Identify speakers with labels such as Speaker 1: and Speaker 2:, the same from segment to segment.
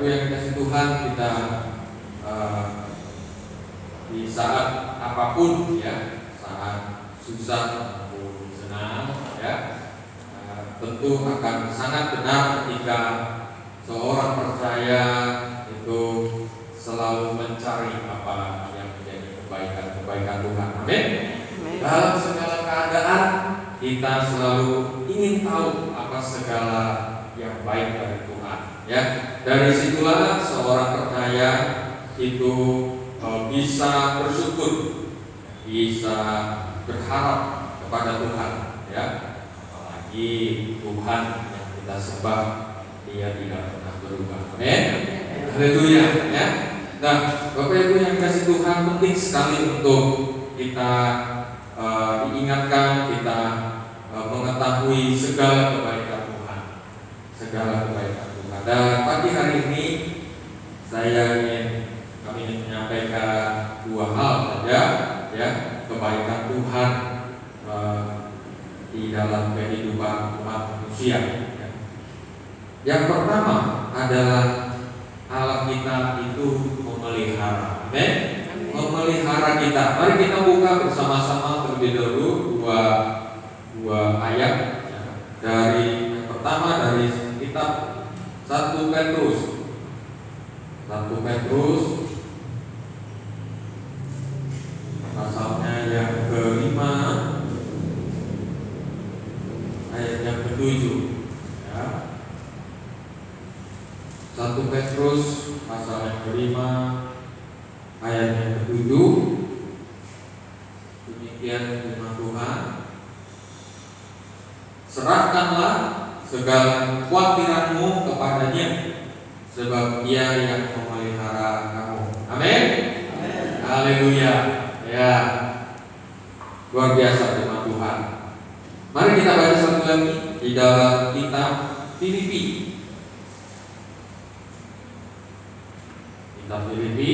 Speaker 1: Ibu yang dikasih Tuhan, kita di saat apapun ya, saat susah maupun senang ya, tentu akan sangat benar ketika seorang percaya itu selalu mencari apa yang menjadi kebaikan Tuhan. Amin. Dalam segala keadaan kita selalu ingin tahu apa segala yang baik dari Tuhan. Ya, dari situlah seorang percaya itu bisa bersyukur, bisa berharap kepada Tuhan. Ya, apalagi Tuhan yang kita sembah, Dia tidak pernah berubah. Amin. Haleluya. Ya. Nah, Bapak Ibu yang dikasih Tuhan, penting sekali untuk kita diingatkan, kita mengetahui segala kebaikan Tuhan, segala kebaikan Tuhan. Dan pagi hari ini kami ingin menyampaikan dua hal saja, ya, kebaikan Tuhan di dalam kehidupan umat manusia. Ya. Yang pertama adalah Allah kita itu memelihara. Amin. Memelihara kita. Mari kita buka bersama-sama terlebih dahulu dua ayat ya. Dari yang pertama dari kitab 1 Petrus pasalnya yang kelima ayat yang ke-7 ya. 1 Petrus pasal yang kelima ayat yang ke-7. Demikian firman Tuhan. Serahkanlah segala kekhawatiranmu kepadanya, sebab Dia yang memelihara kamu. Amin. Haleluya. Ya, luar biasa firman Tuhan. Mari kita baca satu lagi di dalam kitab Filipi. Kitab Filipi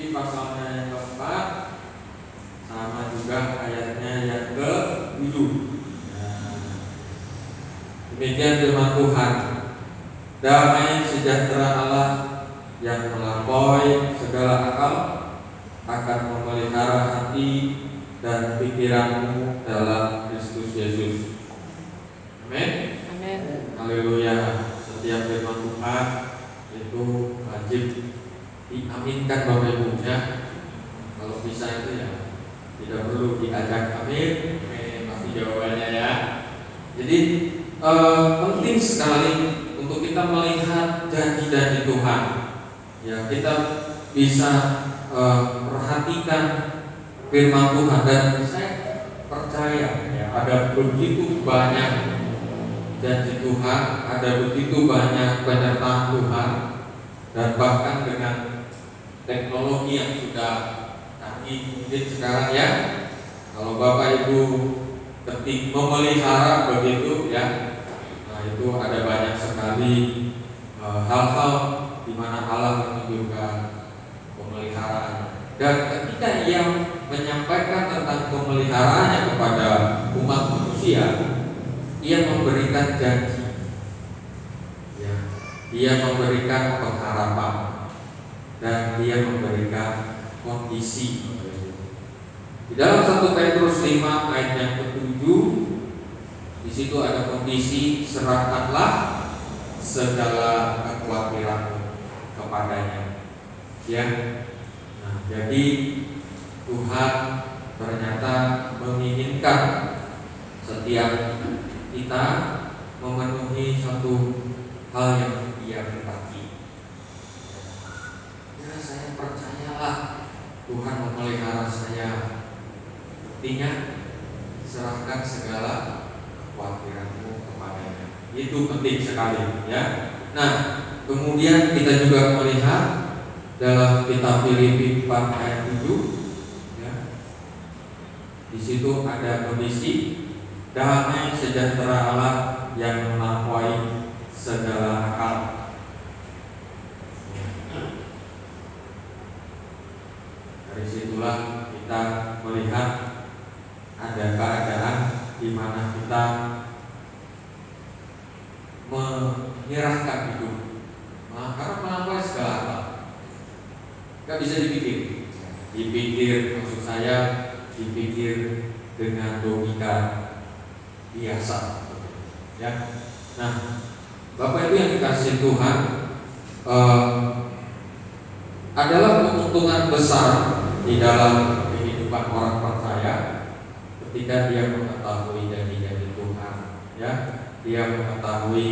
Speaker 1: pasalnya yang keempat, sama juga ayatnya yang ke-7. Demikian firman Tuhan. Damai sejahtera Allah yang melampaui segala akal akan memelihara hati dan pikiranmu dalam Kristus Yesus. Amin.
Speaker 2: Amin.
Speaker 1: Haleluya. Setiap firman Tuhan itu wajib diaminkan Bapak Ibu ya. Kalau bisa itu ya tidak perlu diajak amin. Pasti jawabannya ya. Jadi penting sekali untuk kita melihat janji-janji Tuhan. Ya, kita bisa perhatikan firman Tuhan, dan saya percaya ya, ada begitu banyak janji Tuhan, ada begitu banyak penyertaan Tuhan, dan bahkan dengan teknologi yang sudah canggih mungkin sekarang ya, kalau Bapak Ibu ketik memelihara begitu ya, nah itu ada banyak sekali hal-hal di mana Allah menunjukkan pemeliharaan. Dan ketika Ia menyampaikan tentang pemeliharaannya kepada umat manusia, Ia memberikan janji, ya, Ia memberikan pengharapan, dan Dia memberikan kondisi. Di dalam 1 Petrus 5 ayat yang ke-7, di situ ada kondisi, serahkanlah segala kekhawatiranmu kepadanya. Ya, nah, jadi Tuhan ternyata menginginkan setiap kita memenuhi satu hal yang Dia kehendaki. Ya, saya percayalah Tuhan memelihara saya. Artinya serahkan segala kekhawatiranmu kepadanya. Itu penting sekali ya. Nah, kemudian kita juga melihat dalam kitab Filipi 4 ayat 7 ya. Di situ ada kondisi damai sejahtera Allah yang melampaui segala akal. Dari situlah kita melihat ada keadaan di mana kita menyerahkan hidup, karena melampaui segala hal. Gak bisa dipikir, maksud saya dipikir dengan logika biasa, ya. Nah, Bapak Ibu yang dikasihi Tuhan, adalah keuntungan besar di dalam kehidupan orang percaya ketika dia mengetahui janji-janji Tuhan, ya. Dia mengetahui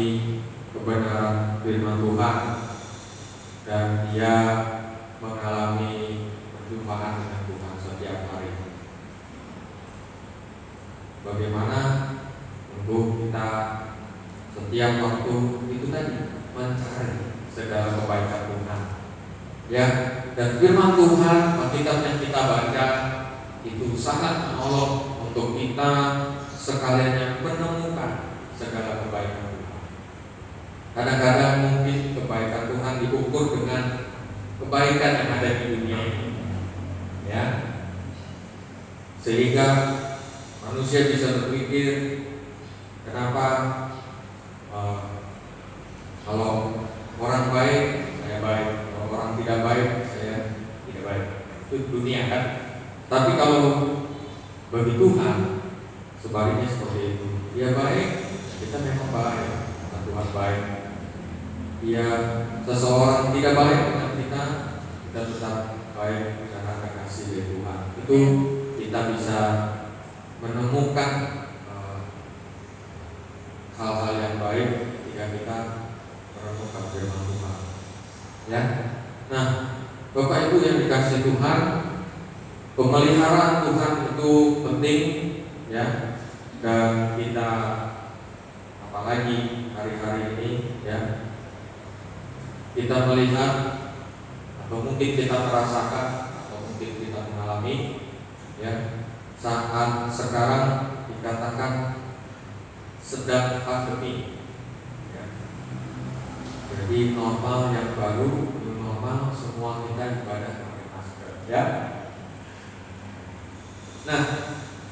Speaker 1: kebenaran firman Tuhan dan dia mengalami perjumpaan dengan Tuhan setiap hari. Bagaimana untuk kita setiap waktu itu tadi mencari segala kebaikan Tuhan, ya. Dan firman Tuhan, Alkitab yang kita baca itu sangat menolong untuk kita sekalian menemukan segala kebaikan Tuhan. Kadang-kadang mungkin kebaikan Tuhan diukur dengan kebaikan yang ada di dunia ini, ya. Sehingga manusia bisa berpikir, kenapa kalau orang baik saya baik, kalau orang tidak baik saya tidak baik. Itu dunia kan. Tapi kalau bagi Tuhan sebaliknya seperti itu. Dia baik, kita memang baik, Tuhan baik. Dia seseorang tidak baik dengan kita tetap baik karena ada kasih dari Tuhan. Itu kita bisa menemukan hal-hal yang baik ketika kita merenungkan firman Tuhan, ya. Nah, Bapak Ibu yang dikasihi Tuhan, pemeliharaan Tuhan itu penting, ya. Dan kita apalagi hari-hari ini, ya, kita melihat atau mungkin kita merasakan atau mungkin kita mengalami, ya, saat sekarang dikatakan sedang pandemi, ya. Jadi normal yang baru, new normal, semua kita ibadah pakai masker, ya. Nah,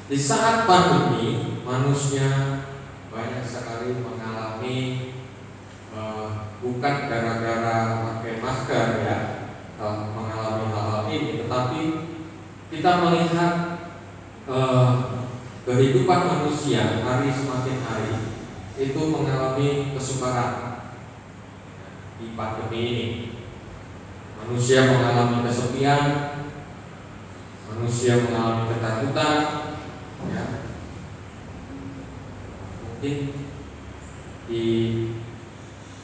Speaker 1: di saat pandemi manusia banyak sekali mengalami bukan gara-gara pakai masker, ya, mengalami hal-hal ini, tetapi kita melihat kehidupan manusia hari semakin hari itu mengalami kesukaran di pandemi ini. Manusia mengalami kesepian, manusia mengalami ketakutan, ya. Mungkin di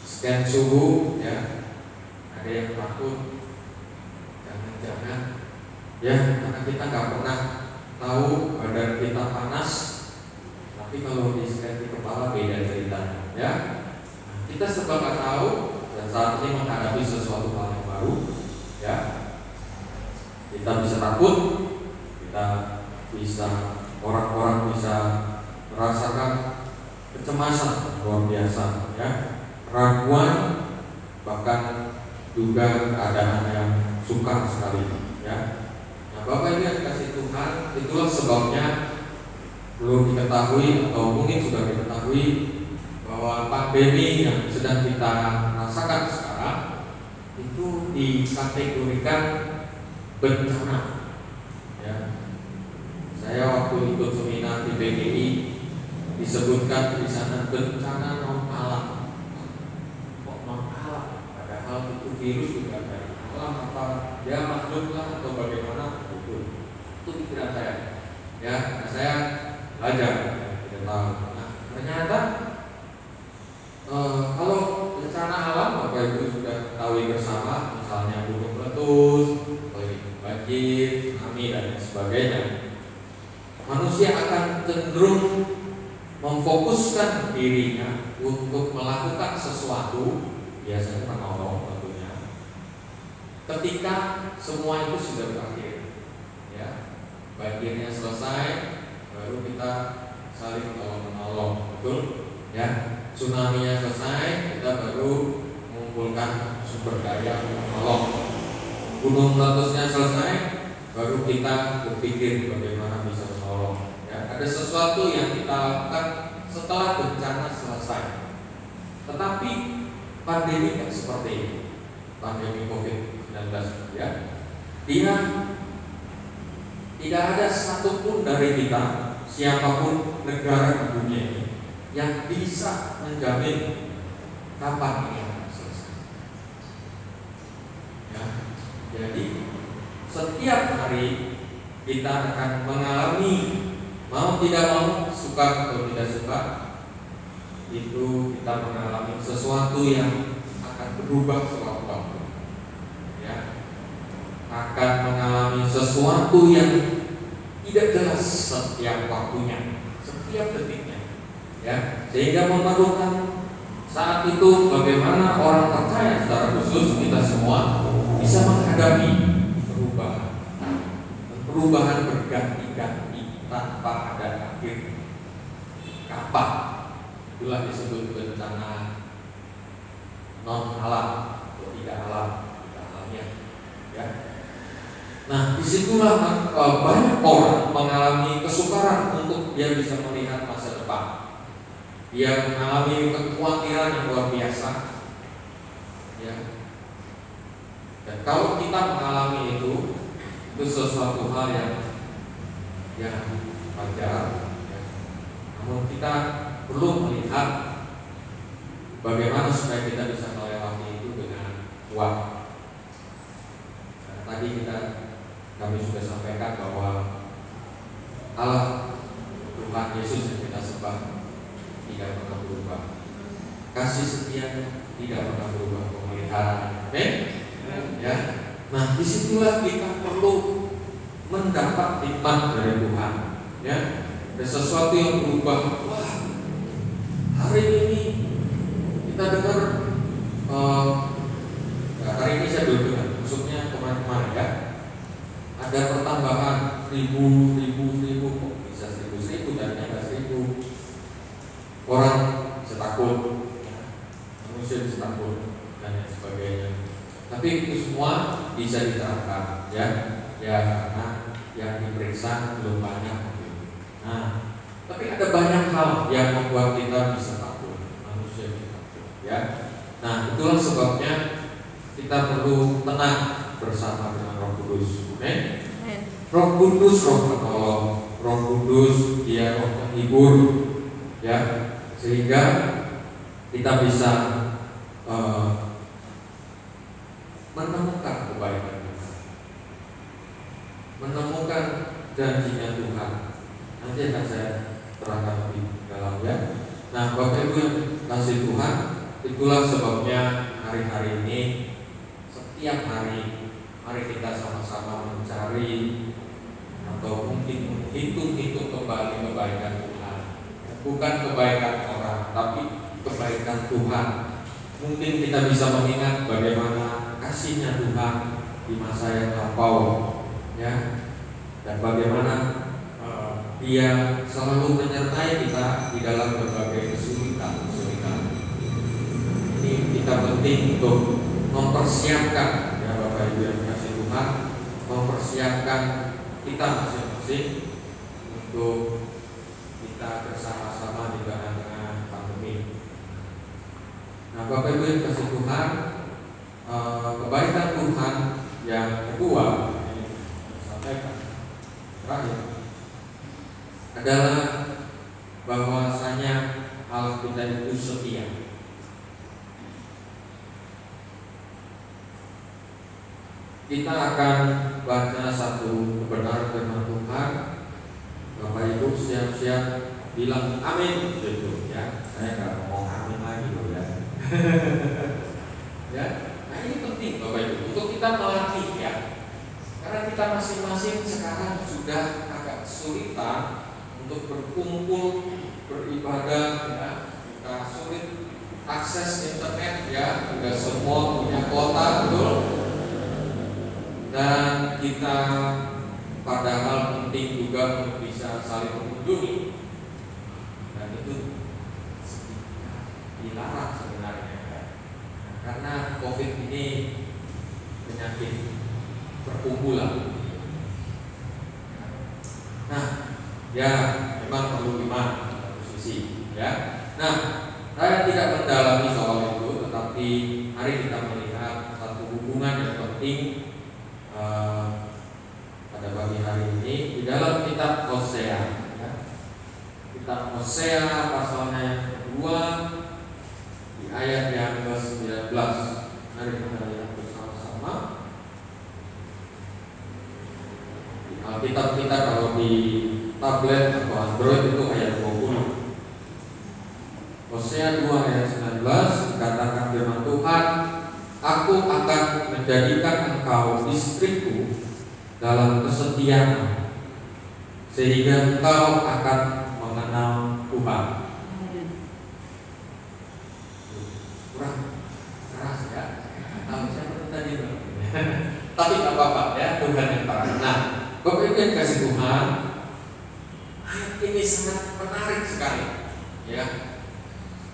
Speaker 1: scan suhu, ya, ada yang takut, jangan-jangan, ya, karena kita nggak pernah tahu badan kita panas, tapi kalau di scan di kepala beda ceritanya, ya. Kita serba nggak tahu dan saat ini menghadapi sesuatu hal yang baru, ya. Kita bisa takut, kita bisa, orang-orang bisa merasakan kecemasan luar biasa, ya, keraguan, bahkan juga keadaan yang sukar sekali, ya. Nah, Bapak Ibu yang dikasihi Tuhan, itulah sebabnya belum diketahui atau mungkin sudah diketahui bahwa pandemi yang sedang kita rasakan sekarang itu dikategorikan bencana, ya. Saya waktu ikut seminar di PGI disebutkan di sana bencana non alam. Kok non alam? Padahal itu virus juga dari alam, apa ya makhluk lah atau bagaimana, itu pikiran saya, ya. Nah, saya belajar, tidak tahu. Nah, ternyata kalau bencana alam Bapak Ibu sudah ketahui bersama, misalnya gunung meletus, banjir, tsunami dan sebagainya, manusia akan cenderung memfokuskan dirinya untuk melakukan sesuatu, biasanya menolong tentunya, ketika semua itu sudah berakhir, ya. Banjirnya selesai, baru kita saling menolong, betul, ya. Tsunami-nya selesai, kita baru mengumpulkan sumber daya menolong. Gunung meletusnya selesai, baru kita berpikir bagaimana bisa menolong, Ya, ada sesuatu yang kita lakukan setelah bencana selesai. Tetapi pandemi kan seperti ini, pandemi COVID-19 ya. Dia tidak ada satupun dari kita, siapapun negara di dunia ini, yang bisa menjamin kapan ini akan selesai. Ya, jadi setiap hari kita akan mengalami, mau tidak mau, suka atau tidak suka, itu kita mengalami sesuatu yang akan berubah sewaktu-waktu. Ya, akan mengalami sesuatu yang tidak jelas setiap waktunya, setiap detiknya. Ya, sehingga memerlukan saat itu bagaimana orang percaya secara khusus kita semua bisa menghadapi perubahan. Perubahan berganti-ganti tanpa ada akhir. Kapan? Itulah disebut bencana non alam atau tidak alam, tidak alamnya. Ya. Nah, disitulah banyak orang mengalami kesukaran untuk dia bisa melihat masa depan. Dia mengalami kekhawatiran yang luar biasa. Ya. Dan kalau kita mengalami itu sesuatu hal yang wajar. Ya. Namun kita perlu melihat bagaimana supaya kita bisa melewati itu dengan kuat. Nah, tadi kami sudah sampaikan bahwa Allah Tuhan Yesus yang kita sembah tidak pernah berubah, kasih setianya tidak pernah berubah, pemeliharaan. Amin. Ya. Nah, disitulah kita perlu mendapat hikmat dari Tuhan. Ya, ada sesuatu yang berubah. Wah, hari ini kita dengar, hari ini saya belum dengar, maksudnya kemarin-kemarin ya, ada pertambahan 1000 kok bisa 1000 dan enggak 1000 orang bisa takut, manusia bisa takut dan lain sebagainya. Tapi itu semua bisa diterapkan, ya karena yang diperiksa belum banyak. Nah, tapi ada banyak hal yang membuat kita bisa takut, manusia bisa takut, ya. Nah, itulah sebabnya kita perlu tenang bersama dengan Roh Kudus. Amin. Roh Kudus, Roh penolong, Roh Kudus, Dia Roh penghibur, ya, sehingga kita bisa menemukan kebaikan Tuhan, menemukan janjinya Tuhan. Nanti akan saya terangkan lebih dalam, ya. Nah, Bapak Ibu yang kasih Tuhan, itulah sebabnya hari-hari ini, setiap hari, mari kita sama-sama mencari atau mungkin menghitung-hitung kembali kebaikan Tuhan. Bukan kebaikan orang, tapi kebaikan Tuhan. Mungkin kita bisa mengingat bagaimana kasihnya Tuhan di masa yang lampau, ya, dan bagaimana Dia selalu menyertai kita di dalam berbagai kesulitan. Ini kita penting untuk mempersiapkan, ya Bapak Ibu yang kasih Tuhan, mempersiapkan kita masing-masing untuk kita bersama-sama di tengah-tengah pandemi. Nah, Bapak Ibu yang kasih Tuhan, kebaikan Tuhan yang kedua ini sampaikan terakhir adalah bahwasanya Allah kita itu setia. Kita akan baca satu kebenaran firman Tuhan. Bapak Ibu siap-siap bilang amin gitu, ya. Saya nggak ngomong amin lagi loh, ya. Ya, nah ini penting Bapak Ibu untuk kita melatih, ya. Karena kita masing-masing sekarang sudah agak kesulitan untuk berkumpul, beribadah, ya. Kita sulit akses internet, ya. Tidak semua punya kuota, betul. Dan kita padahal penting juga untuk bisa saling mengunjungi, dan itu dilarang sebenarnya, ya. Karena COVID ini penyakit perkumpulan. Nah, Ya, memang perlu iman satu sisi, ya. Nah, saya tidak mendalami soal itu, tetapi mari kita melihat satu hubungan yang penting pada pagi hari ini di dalam kitab Hosea, ya. Kitab Hosea pasalnya yang kedua di ayat yang ke-19. Mari kita lihat bersama-sama. Di Alkitab kita kalau di tablet atau Android itu ayat 20. Hosea 2 ayat 19 dikatakan firman Tuhan, aku akan menjadikan engkau istriku dalam kesetiaan, sehingga engkau akan mengenal Tuhan. Kurang keras ya, tahu siapa tadi tapi tak apa-apa ya, Tuhan yang tahu. Nah, Bapak Ibu yang kasih Tuhan, ayat ini sangat menarik sekali, ya.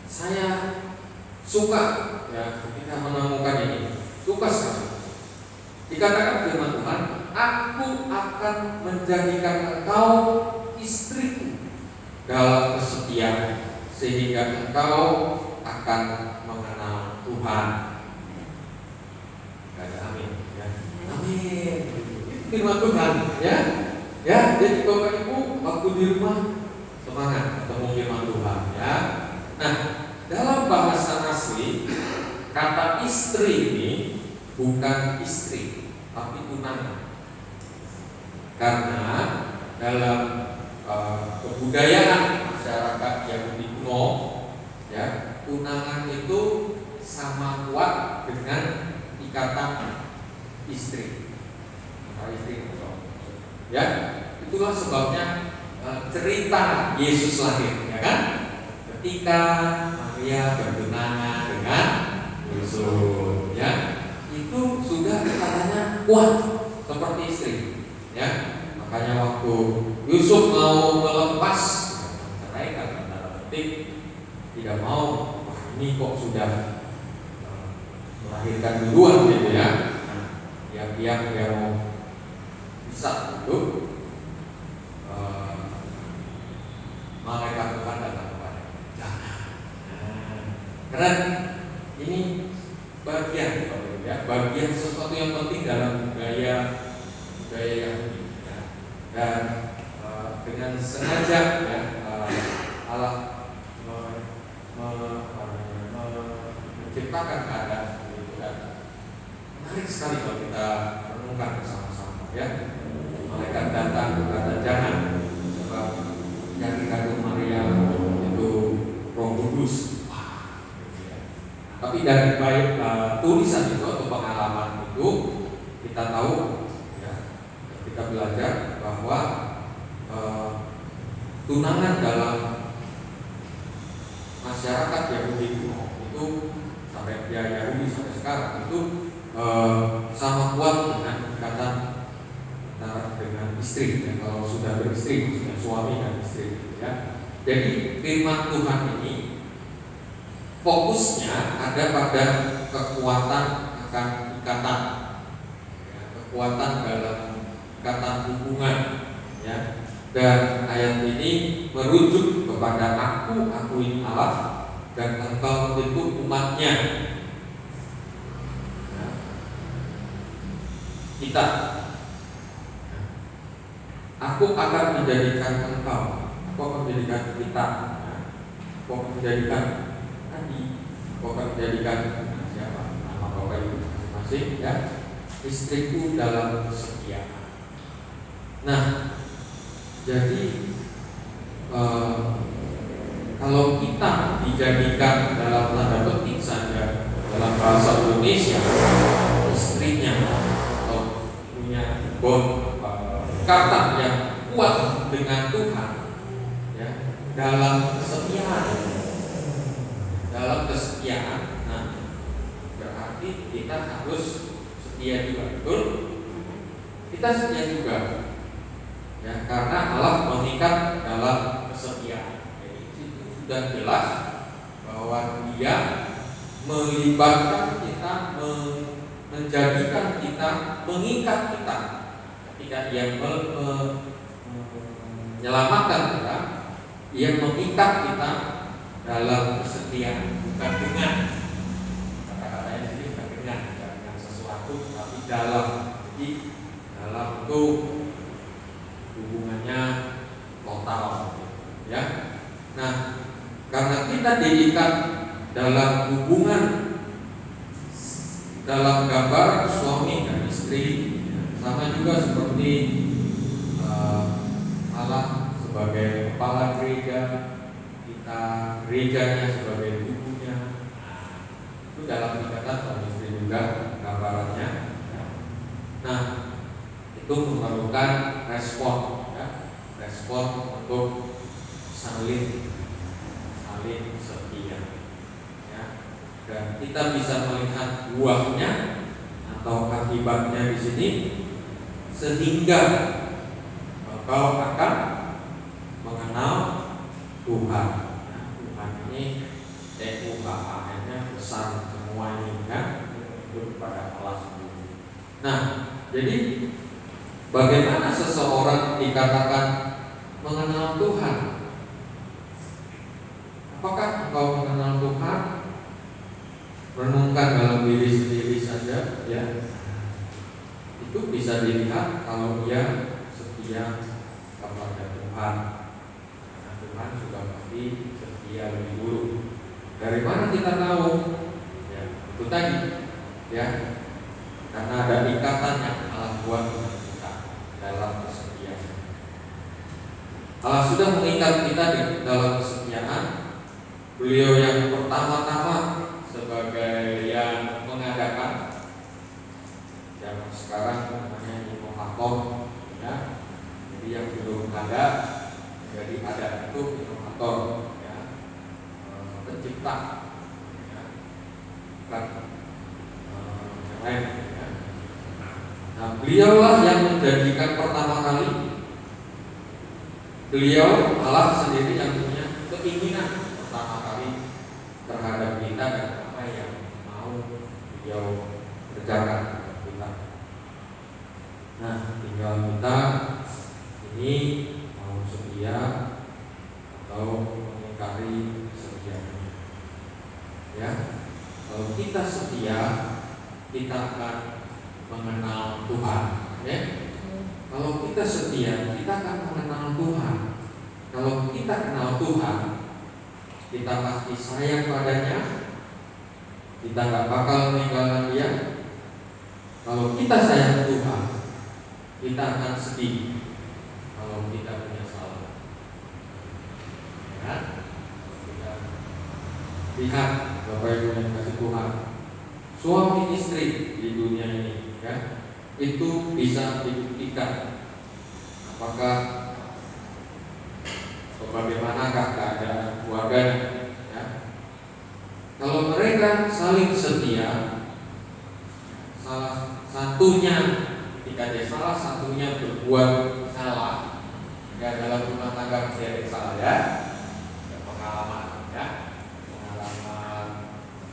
Speaker 1: Saya suka ya ketika menemukan ini, suka sekali. Dikatakan firman Tuhan, aku akan menjadikan engkau istriku dalam kesetiaan, sehingga engkau akan mengenal Tuhan. Ada amin ya. Amin. Firman Tuhan ya. Ya, jadi Bapak Ibu waktu di rumah semangat ketemu firman Tuhan ya. Nah, dalam bahasa asli kata istri ini bukan istri tapi tunangan. Karena dalam kebudayaan masyarakat Yahudi kuno ya, tunangan itu sama kuat dengan ikatan istri. Istri ya, itulah sebabnya cerita Yesus lahir ya kan? Ketika Maria bertunangan dengan Yusuf, ya, itu sudah katanya kuat seperti istri, ya. Makanya waktu Yusuf mau melepas menceraikan tanda petik, tidak mau, wah ini kok sudah melahirkan duluan gitu ya. Nah, dia mau bisa itu, malaikat Tuhan datang kepada. Karena ini bagian ya, bagian sesuatu yang penting dalam budaya Yahudi ya. Dan dengan sengaja ya, Allah menciptakan keadaan itu dan menarik sekali kalau kita renungkan bersama-sama ya. Malaikat datang berkata jangan, sebab yang dikandung Maria itu Roh Kudus. Tapi dari baik tulisan itu atau pengalaman itu kita tahu ya, kita belajar bahwa tunangan dalam masyarakat Yahudi kuno itu sampai Yahudi sampai sekarang itu sama kuat dengan ikatan antara dengan istri ya, kalau sudah beristri maksudnya suami dan istri ya. Jadi firman Tuhan ini fokusnya ada pada kekuatan akan ikatan ya, kekuatan dalam ikatan hubungan ya. Dan ayat ini merujuk kepada aku ini Allah dan engkau itu umatnya ya. Kita aku akan menjadikan engkau, aku akan menjadikan kita, aku akan menjadikan aku akan menjadikan siapa nama Bapak Ibu masing-masing ya, istriku dalam kesetiaan. Nah, jadi kalau kita dijadikan dalam tanda petik saja dalam bahasa Indonesia istrinya atau punya bond ikatan yang kuat dengan Tuhan ya, dalam kesetiaan, nah berarti kita harus setia juga, betul? Kita setia juga ya, karena Allah mengikat dalam kesetiaan. Jadi itu sudah jelas bahwa Dia melibatkan kita, menjadikan kita, mengikat kita ketika Dia menyelamatkan kita, Ia mengikat kita dalam kesetiaan, bukan dengan kata-katanya sendiri, bukan dengan sesuatu, tapi dalam. Jadi dalam itu hubungannya total, ya. Nah, karena kita diikat dalam hubungan, dalam gambar suami dan istri, sama juga seperti Allah sebagai kepala gereja, kita gerejanya sebagai tubuhnya. Itu dalam ikatan suami istri juga gambarannya. Nah, itu memerlukan respon, ya, respon untuk saling setia, ya. Dan kita bisa melihat buahnya atau akibatnya di sini, sehingga engkau akan mengenal Tuhan. Nah, Tuhan ini Tuhan-nya besar semua ini, kan, itu kepada Allah sendiri. Nah, jadi bagaimana seseorang dikatakan mengenal Tuhan? Apakah engkau mengenal Tuhan? Renungkan dalam diri sendiri saja, ya. Itu bisa dilihat kalau ia setia kepada Tuhan. Karena Tuhan sudah pasti setia lebih dulu. Dari mana kita tahu? Ya, itu tadi, ya. Karena ada ikatan yang Allah buat dengan kita dalam kesetiaan. Allah sudah mengikat kita dalam kesetiaan. Beliau yang pertama-tama sebagai yang mengadakan, yang sekarang namanya inovator, ya. Jadi yang belum ada jadi ada, itu inovator, ya, pencipta, ya. Bukan yang lain, ya. Nah, beliaulah yang menjanjikan pertama kali. Beliau Allah sendiri yang punya keinginan pertama kali terhadap kita dan apa yang mau beliau kerjakan terhadap kita. Nah, tinggal kita ini mau setia atau mengingkari setianya, ya. Kalau kita setia, kita akan mengenal Tuhan, ya. Kalau kita setia, kita akan mengenal Tuhan. Kalau kita kenal Tuhan, kita pasti sayang padanya. Kita gak bakal meninggalkan Dia. Kalau kita sayang Tuhan, kita akan sedih kalau kita punya salah, ya. Kita lihat Bapak Ibu yang kasih Tuhan, suami istri di dunia ini, ya, itu bisa dibuktikan apakah bagaimanakah keadaan keluarganya, ya. Kalau mereka saling setia, salah satunya ketika dia salah satunya berbuat salah, ya, dalam rumah tangga pasti ada salah, ya. Ada pengalaman, ya, pengalaman,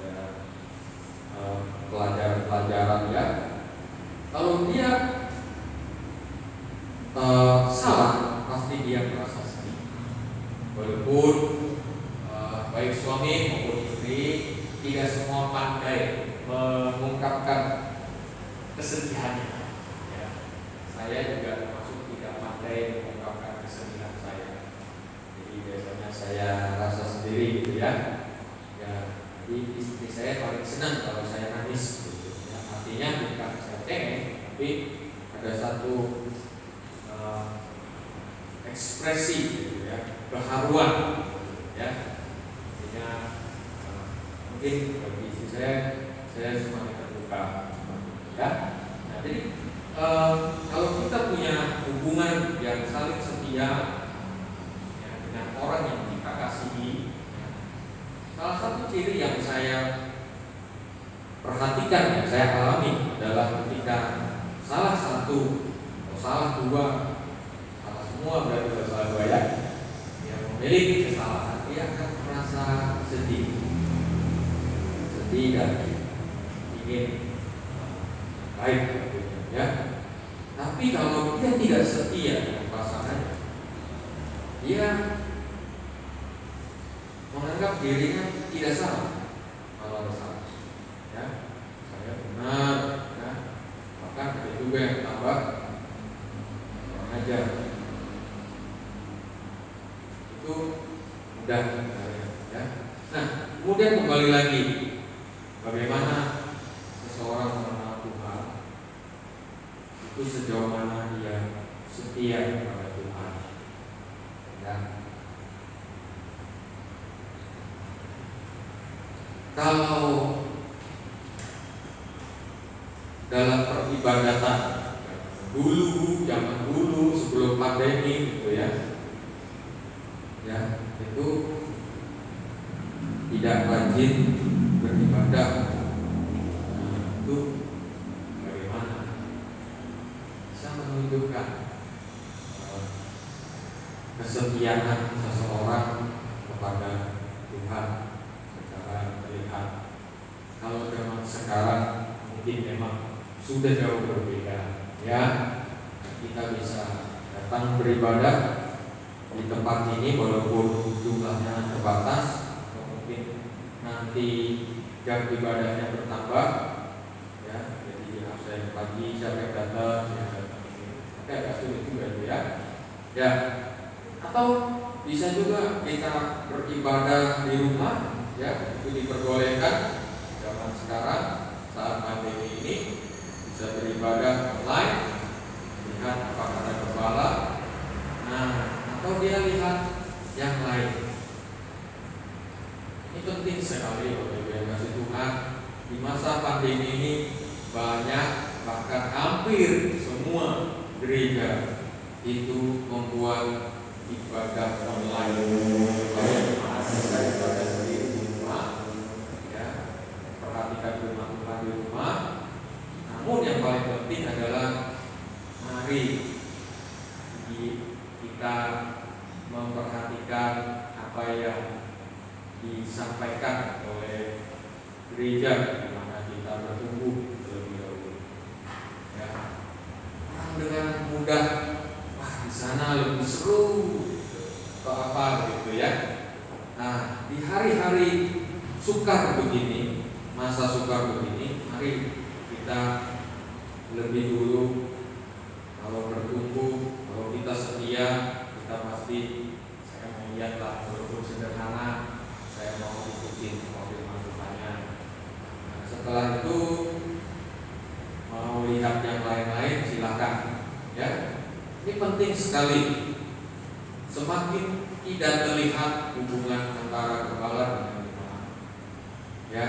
Speaker 1: ada pelajaran-pelajaran, ya. Kalau dia salah, pasti dia merasa sedih. Walaupun baik suami maupun istri tidak semua pandai mengungkapkan kesedihannya, ya. Saya juga termasuk tidak pandai mengungkapkan kesedihan saya. Jadi biasanya saya rasa sendiri, gitu, ya. Ya, jadi istri saya paling senang kalau saya nangis, gitu, ya. Artinya bukan saya cengeng, tapi ada satu ekspresi, gitu, ya, keharuan, ya. Artinya mungkin bagi istri saya semakin terbuka, ya. Nah, jadi kalau kita punya hubungan yang saling setia, ya, dengan orang yang kita kasihi, ya, salah satu ciri yang saya perhatikan, yang saya alami adalah ketika salah satu atau salah dua, salah semua berarti salah dua, ya, yang memiliki kesalahan, dia akan merasa sedih dan ingin baik, ya. Tapi kalau dia tidak setia dengan pasangannya, menganggap dirinya tidak salah, malah salah. Ya, saya benar. Ya. Bahkan ada juga yang tambah kurang ajar. Itu mudah ya. Nah, kemudian kembali lagi, bagaimana seseorang mengenal Tuhan, itu sejauh mana dia setia kepada Tuhan. Ya. Kalau dalam peribadatan dulu, zaman dulu sebelum pandemi gitu ya, itu tidak rajin beribadah. Itu bagaimana? Bisa menunjukkan kesetiaan seseorang kepada Tuhan secara terlihat. Kalau zaman sekarang mungkin memang sudah jauh berbeda. Ya, kita bisa datang beribadah di tempat ini walaupun jumlahnya terbatas, mungkin nanti jam ibadahnya bertambah, ya. Jadi saya pagi sampai datang, agak sulit juga itu ya. Ya, atau bisa juga kita beribadah di rumah, ya, itu diperbolehkan. Zaman sekarang saat pandemi ini bisa beribadah online, lihat apa kata gembala. Nah, atau dia lihat yang lain. Ini penting sekali Bapak Ibu yang kasih Tuhan. Di masa pandemi ini banyak, bahkan hampir semua gereja itu membuat ibadah online. Kita ibadah sendiri di rumah, ya, perhatikan firman Tuhan di rumah. Namun yang paling penting adalah mari kita memperhatikan apa yang disampaikan oleh gereja di mana kita bertumbuh terlebih dahulu. Ya, orang dengan mudah, wah di sana lebih seru atau apa gitu ya. Nah, di hari-hari sukar begini, masa sukar begini, mari kita lebih dulu kalau bertumbuh, kalau kita setia, kita pasti, saya mau lihatlah walaupun sederhana, saya mau ikutin firman Tuhannya. Nah, setelah itu mau lihat yang lain-lain silakan. Ya, ini penting sekali. Semakin tidak terlihat hubungan antara gembala dengan jemaat. Ya,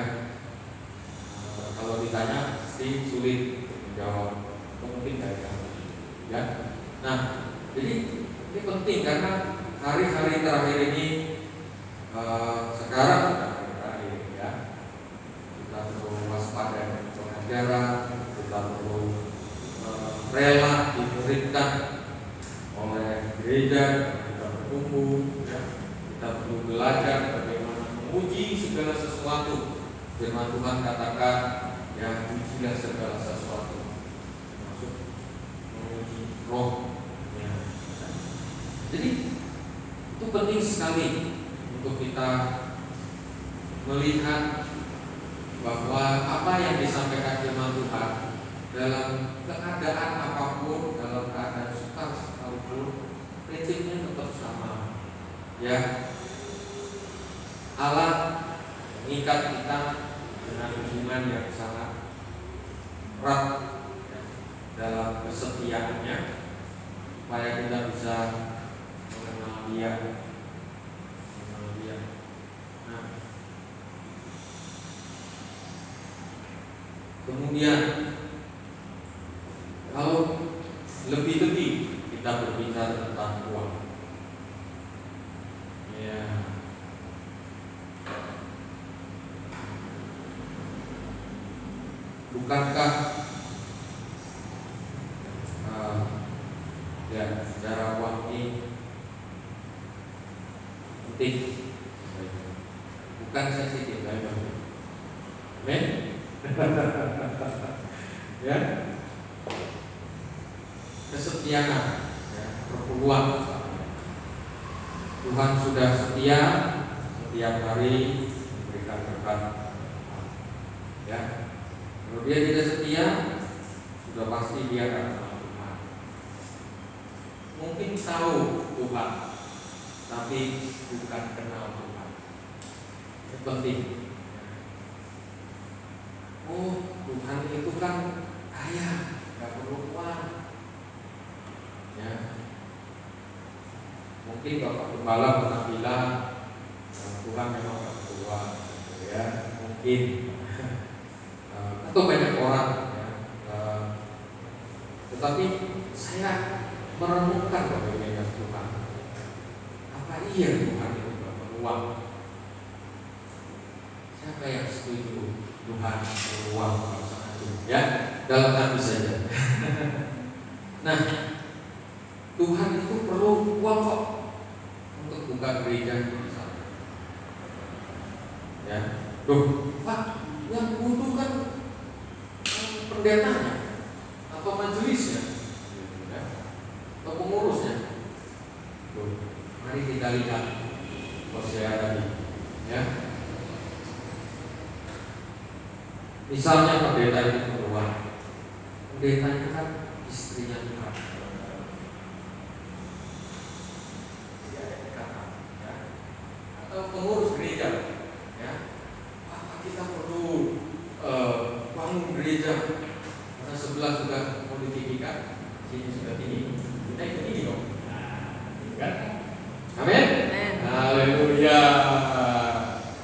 Speaker 1: kalau ditanya pasti sulit menjawab. Mungkin tidak. Ya, nah, jadi ini penting karena hari-hari terakhir ini sekarang terakhir ya, kita perlu waspada dengan pengajaran, kita perlu rela diberikan oleh gereja, kita bertumbuh, ya, kita perlu belajar bagaimana menguji segala sesuatu. Firman Tuhan katakan, ya, ujilah segala sesuatu, termasuk menguji roh. Ya. Jadi itu penting sekali untuk kita melihat bahwa apa yang disampaikan firman Tuhan dalam keadaan apapun, dalam keadaan sukar sekalipun, prinsipnya tetap sama. Ya, Allah mengikat kita dengan hubungan yang sangat erat, ya, dalam kesetiaannya, supaya kita bisa mengenal Dia. Nah, kemudian kalau lebih-lebih kita berbicara tentang uang, ya, bukankah ya secara uang ini penting? Bukan sensitif, amen. Ya, kesetiaan, ya, perpuluhan. Tuhan sudah setia setiap hari memberikan berkat. Ya, kalau dia tidak setia, sudah pasti dia akan kenal Tuhan. Mungkin tahu Tuhan, tapi bukan kenal Tuhan. Itu penting. Oh, Tuhan itu kan kaya, nggak perlu uang. Ya, mungkin Bapak Gembala pernah bilang Tuhan memang nggak perlu uang, ya mungkin. Atau banyak orang, ya. Tetapi saya merenungkan bagaimana Tuhan. Apa iya Tuhan itu nggak perlu uang? Siapa yang setuju Tuhan perlu uang? Ya, dalam hati saja. Nah, Tuhan itu perlu uang kok untuk buka gereja misalnya. Ya, Pak, yang butuh kan pendetanya atau majelisnya, ya, atau pengurusnya. Mari kita lihat Hosea tadi, ya. Misalnya pendeta itu keluar, pendeta itu kan istrinya Tuhan. Atau pengurus gereja, ya, apa kita perlu bangun gereja karena sebelah sudah mau ditinggikan, sini sudah tinggi, kita ikut ini dong, kan? Amin. Haleluya.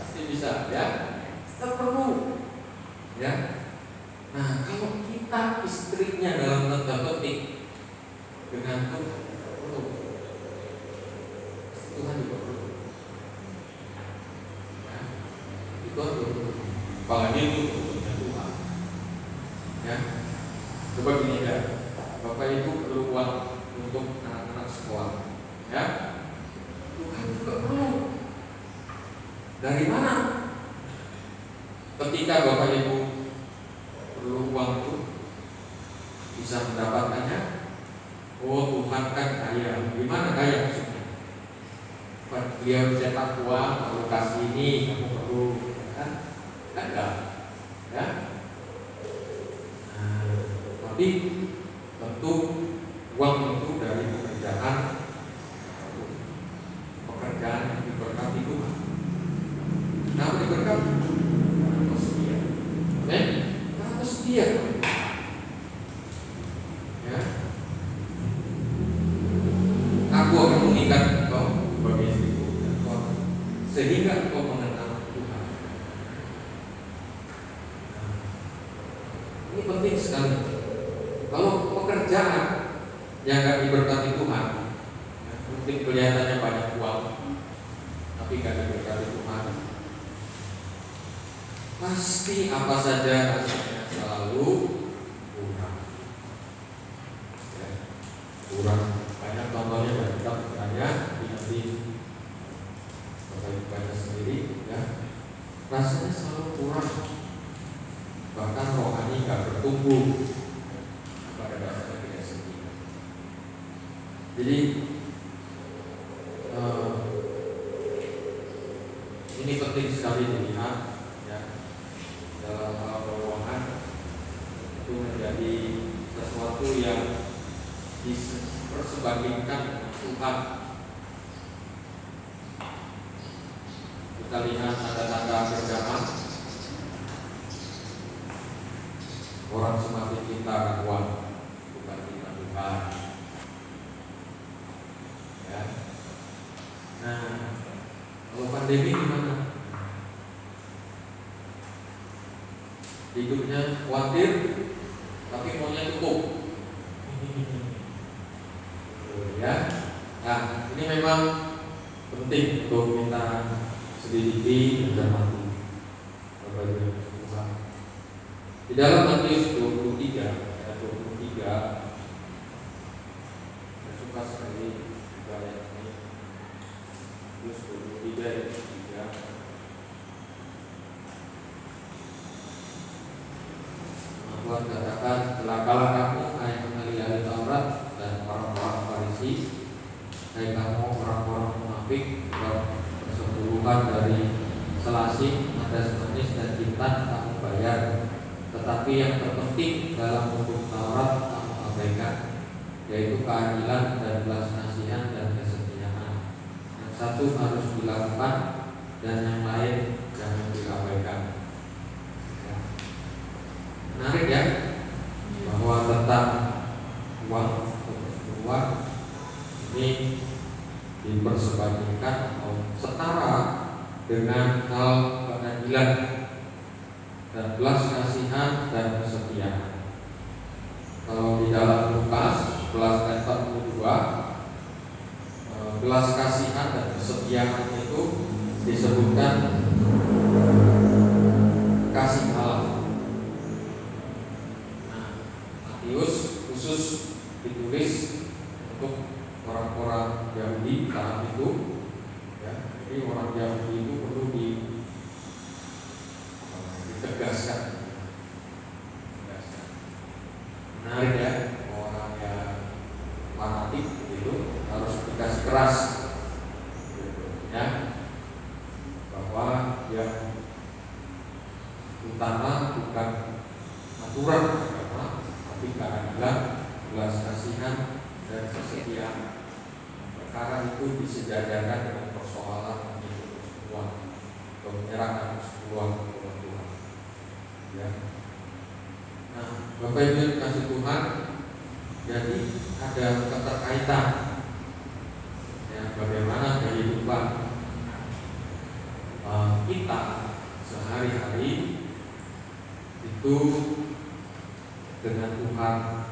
Speaker 1: Pasti bisa, ya. Kita perlu, ya. Nah, kalau kita istrinya dalam tanda petik dengan Tuhan perlu, Tuhan juga perlu. Itu apalagi itu untuk Tuhan, ya. Coba gini ya, Bapak Ibu perlu uang untuk anak-anak sekolah, ya. Tuhan juga perlu. Dari mana? Ketika Bapak Ibu perlu uang itu bisa mendapatkannya. Oh, Tuhan kan kaya. Gimana kaya maksudnya? Beliau cetak uang, lalu kasih ini, kamu perlu, kan enggak, ya. Nah, tapi tentu uang itu dari pekerjaan yang diberkati Tuhan. Kenapa diberkati? Karena kau setia. Amin. Karena kau setia, ya. Aku akan mengikat engkau sebagai istriku dan kau sehingga engkau mengenal Tuhan. Ini penting sekali. Kalau pekerjaan yang gak diberkati Tuhan, mungkin kelihatannya banyak uang, tapi gak diberkati Tuhan, pasti apa saja hasilnya selalu kurang. Ya, kurang. Banyak contohnya dari kita bertanya, nanti Bapak baca sendiri, ya. Rasanya selalu kurang. Bahkan rohani gak bertumbuh pada dasarnya tidak setia. Jadi ini penting sekali dilihat, ya. Dalam hal keuangan itu menjadi sesuatu yang dipersembahkan Tuhan. Kita lihat tanda-tanda akhir zaman. Orang semakin cinta akan uang, bukan cinta Tuhan, ya. Nah, kalau pandemi gimana? Hidupnya khawatir, tapi maunya cukup. Ya, nah ini memang penting untuk kita selidiki dan cermati bagaimana Tuhan. Di dalam Matius 23 ayat 23, saya suka sekali ayat ini. Matius 23 ayat 3. Tuhan katakan, celakalah kamu hai ahli-ahli Taurat dan orang-orang Farisi, hai kamu orang-orang munafik, sebab persepuluhan dari selasih, madas manis dan jintan kamu bayar. Tetapi yang terpenting dalam hukum Taurat kamu abaikan, yaitu keadilan dan belas kasihan dan kesetiaan. Yang satu harus dilakukan dan yang lain jangan diabaikan. Menarik ya, bahwa tentang uang ini dipersebandingkan atau setara dengan hal keadilan dan belas kasihan dan kesetiaan. Kalau di dalam Lukas 11 ayat 42, belas kasihan dan kesetiaan itu disebutkan kasih Allah. Nah, Matius khusus ditulis untuk orang-orang Yahudi saat itu, ya. Jadi orang Yahudi itu perlu ditegaskan. Menarik ya, orang yang fanatik itu harus dikasih keras, gitu, ya, bahwa yang utama bukan aturan agama, tapi keadilan, belas kasihan dan kesetiaan. Perkara itu disejajarkan dengan persoalan itu semua, penyerahan semua kepada Tuhan. Ya. Nah, Bapak Ibu kasih Tuhan, jadi ada keterkaitan. Ya, bagaimana kehidupan kita sehari-hari itu dengan Tuhan.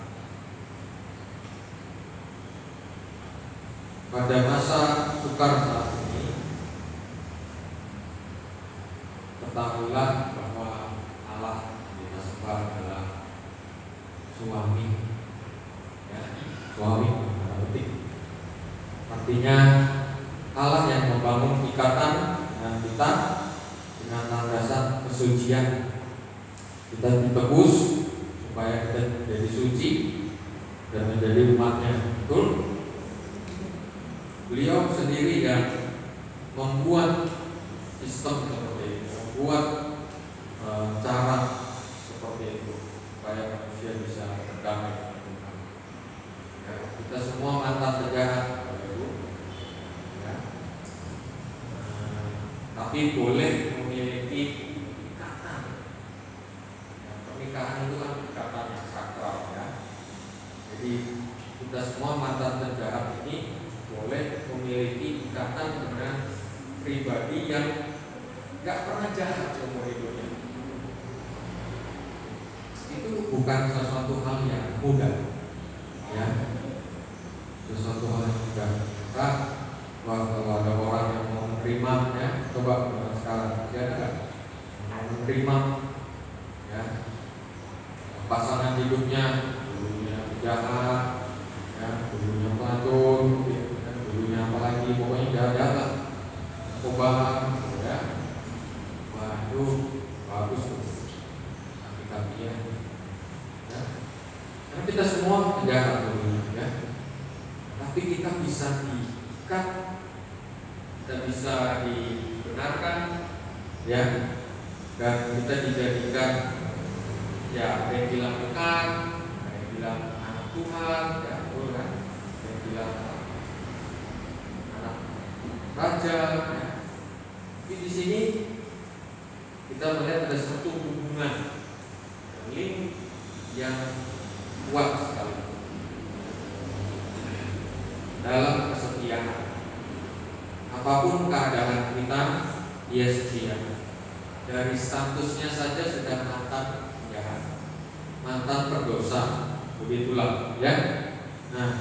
Speaker 1: Pada masa sukar saat ini, ketahuilah bahwa Allah kita sembah adalah suami, ya, suami penting. Artinya Allah yang membangun ikatan dengan kita dengan landasan kesucian. Kita ditebus supaya kita menjadi suci dan menjadi umatnya, betul? Beliau sendiri yang membuat sistem seperti itu, membuat cara seperti itu supaya manusia bisa berdamai dengan Tuhan. Ya, kita semua mantan penjahat, ya. Tapi boleh memiliki ikatan. Ya, pernikahan itu kan ikatan yang sakral, ya. Jadi kita semua mantan penjahat ini boleh memiliki ikatan dengan pribadi yang gak pernah jahat seumur hidupnya. Itu bukan sesuatu hal yang mudah, ya, sesuatu hal yang mudah. Kalau ada orang yang mau menerima, ya, coba sekarang ada mau menerima, ya, pasangan hidupnya dulunya jahat, ya, dulunya pelacur, ya, dulunya apalagi, pokoknya jahat lah, narkoba, ya. Waduh, bagus tuh kaki-kakinya, ya. Karena kita semua jahat dulunya, ya. Tapi kita bisa diikat, kita bisa dibenarkan, ya, dan kita dijadikan, ya, ada yang bilang dekat, ada yang bilang anak Tuhan, ya, betul kan? Ada yang bilang anak raja, ya. Tapi di sini kita melihat ada satu hubungan link yang kuat sekali dalam kesetiaan. Apapun keadaan kita, dia setia. Dari statusnya saja sudah mantan penjahat, mantan berdosa, begitulah, ya. Nah,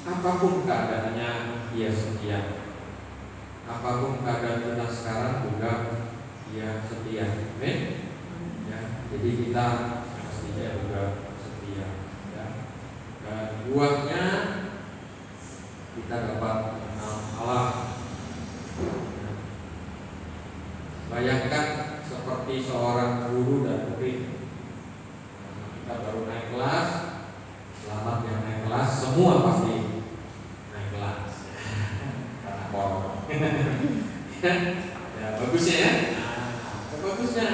Speaker 1: apapun keadaannya, dia setia. Apapun keadaan kita sekarang juga dia setia. Amin. Ya, jadi kita mestinya juga setia, ya. Dan buahnya kita dapat mengenal Allah. Ya. Bayangkan seperti seorang guru dan murid. Kita baru naik kelas, selamat yang naik kelas, semua pasti naik kelas. Karena ya, bagusnya ya. Ada bagusnya.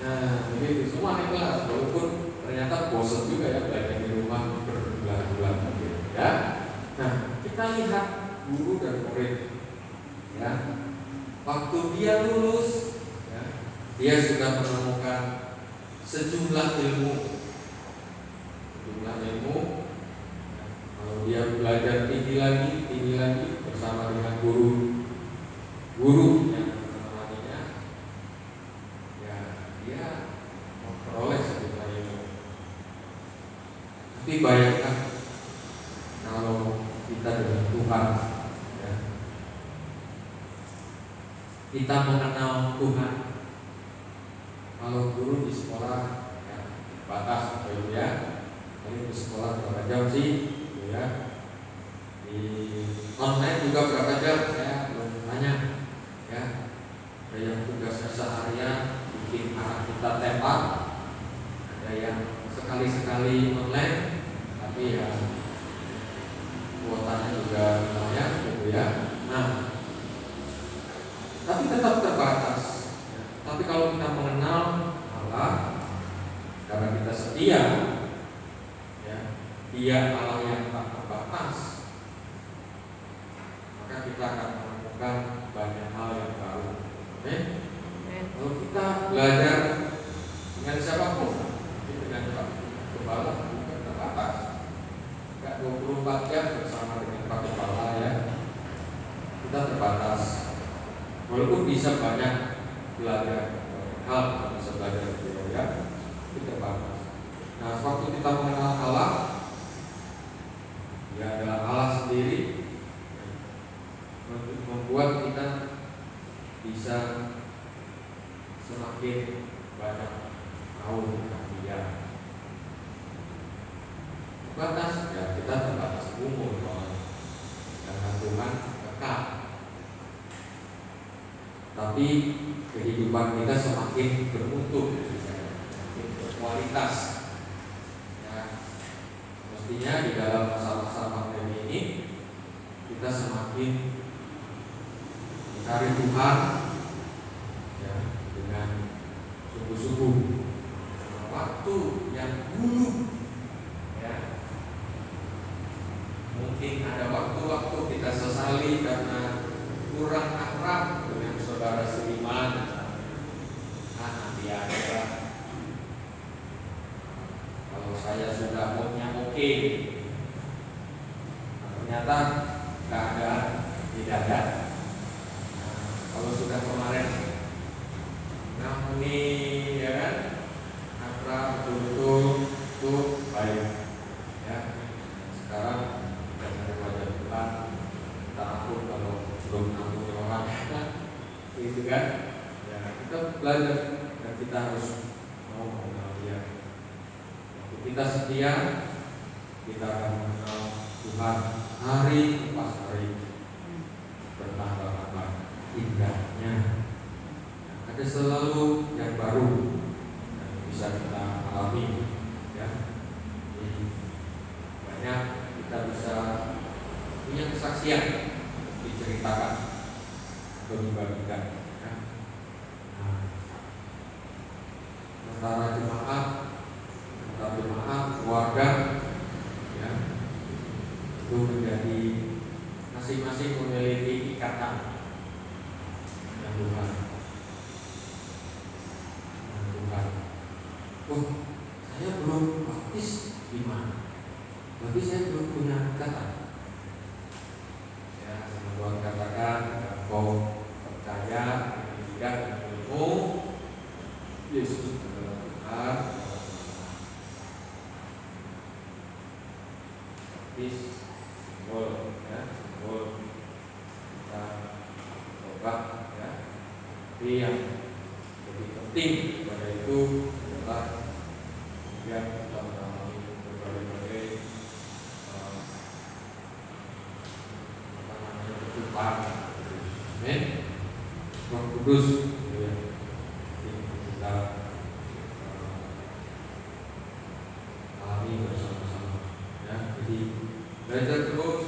Speaker 1: Nah, begitu semua naik kelas, walaupun ternyata bosan juga ya belajar di rumah berbulan-bulan gitu ya. Nah, kita lihat guru dan murid ya. Waktu dia lulus ya, dia sudah menemukan sejumlah ilmu. Kalau dia belajar tinggi lagi bersama dengan guru yang menemaninya, ya dia memperoleh sejumlah ilmu. Tapi bayangkan kalau kita dengan Tuhan, ya, kita mengenal Tuhan. Kalau guru di sekolah ya, batas gitu ya. Ini di sekolah berapa jam sih? Gitu ya. Di online juga berapa jam? Saya belum tanya. Ya. Ada yang tugasnya seharian bikin anak kita tembak. Ada yang sekali-sekali online, tapi ya kuotanya juga lumayan gitu ya. Nah, tapi tetap terbatas. Tapi kalau kita mengenal Allah, karena kita setia, Dia Allah yang tak terbatas, maka kita akan menemukan banyak hal yang baru. Kalau kita belajar dengan siapapun, dengan Pak Kepala bukan terbatas, tidak 24 jam bersama dengan Pak Kepala ya, kita terbatas. Walaupun bisa banyak belajar hal, bisa belajar beliau ya, itu terbatas. Nah, waktu kita mengenal Allah, Dia adalah Allah sendiri, membuat kita bisa semakin banyak tahu tentang Dia. Batas ya, kita terbatas umur, karena Tuhan kekal. Tapi kehidupan kita semakin bermutu, semakin berkualitas. Mestinya di dalam masa-masa pandemi ini kita semakin mencari Tuhan ya, dengan sungguh-sungguh. Waktu yang dulu ya, mungkin ada waktu-waktu kita sesali karena kurang akrab dengan saudara seiman. Nanti ada. Kalau saya sudah moodnya oke, ternyata keadaan tidak ada. Kalau sudah kemarin ngampuni ya kan, akrab betul-betul itu baik ya. Sekarang kita cari wajah Tuhan, kita ampun kalau belum ngampuni orang, itu kan. Ya, kita belajar dan kita harus mau mengenal Dia. Kita setia, kita akan mengenal Tuhan hari lepas hari, bertambah-tambah indahnya. Ada selalu yang baru yang bisa kita alami ya. Jadi, banyak kita bisa punya kesaksian diceritakan atau dibagikan ya. Nah, antara jemaat, keluarga ya, itu menjadi masing-masing memiliki ikatan dengan Tuhan. Oh, saya belum baptis gimana? Berarti saya belum punya ikatan. Ya, Tuhan katakan, kau percaya tidak ilmu Yesus adalah Tuhan. Simbol ya, simbol kita tobat ya. Tapi yang lebih penting pada itu adalah yang kita mengalami berbagai kehidupan. Amin. Roh Kudus ya, kita alami bersama-sama ya. Jadi belajar terus,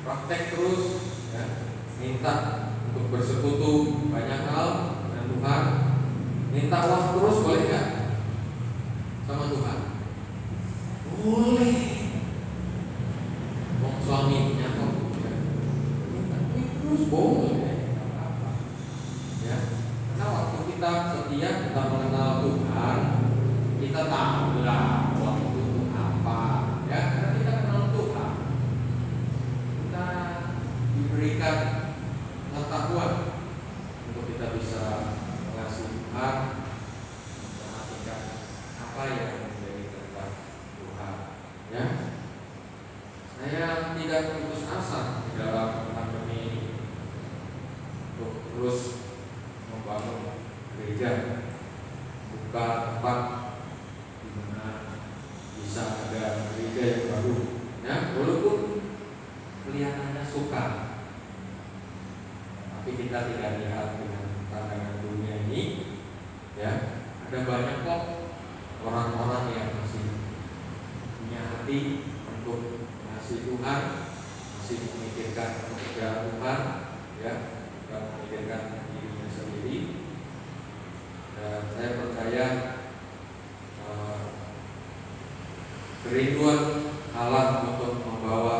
Speaker 1: praktek terus ya, minta untuk bersekutu banyak hal minta uang terus boleh nggak sama Tuhan? Boleh. Mau suaminya kok ya. Minta duit terus boleh, nggak apa-apa. Ya, karena waktu kita setia, kita mengenal Tuhan, kita tahu lah uang itu apa. Ya, karena kita kenal Tuhan, kita diberikan pengetahuan untuk kita bisa mengasihi Tuhan, memperhatikan apa yang menjadi kehendak Tuhan. Ya, saya tidak putus asa di dalam pandemi untuk terus membangun gereja, buka tempat di mana bisa ada gereja yang baru. Ya, walaupun kelihatannya suka, tapi kita tidak lihat dengan pandangan dunia ini. Ya, ada banyak kok orang-orang yang masih punya hati untuk mengasihi Tuhan, masih memikirkan pekerjaan Tuhan, ya, bukan memikirkan dirinya sendiri. Dan saya percaya kerinduan Allah untuk membawa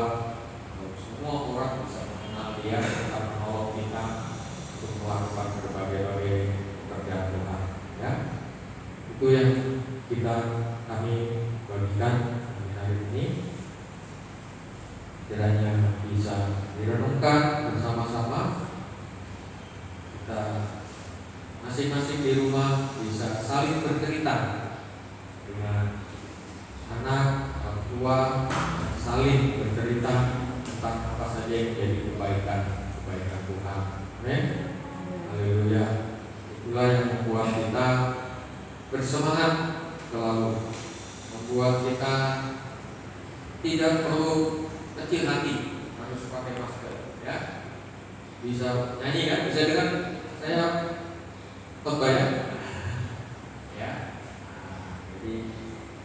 Speaker 1: semua orang bisa mengenal Dia, bisa menolong kita untuk melakukan berbagai pekerjaan Tuhan. Ya, itu yang kami bagikan hari ini. Kiranya bisa direnungkan bersama-sama. Kita masing-masing di rumah bisa saling bercerita dengan anak, orang tua, saling bercerita tentang apa saja yang menjadi kebaikan Tuhan. Amin. Haleluya. Itulah yang membuat kita bersemangat selalu, membuat kita tidak perlu kecil hati harus pakai masker. Ya, bisa nyanyi kan? Bisa dengar saya khotbah ya? Ya. Jadi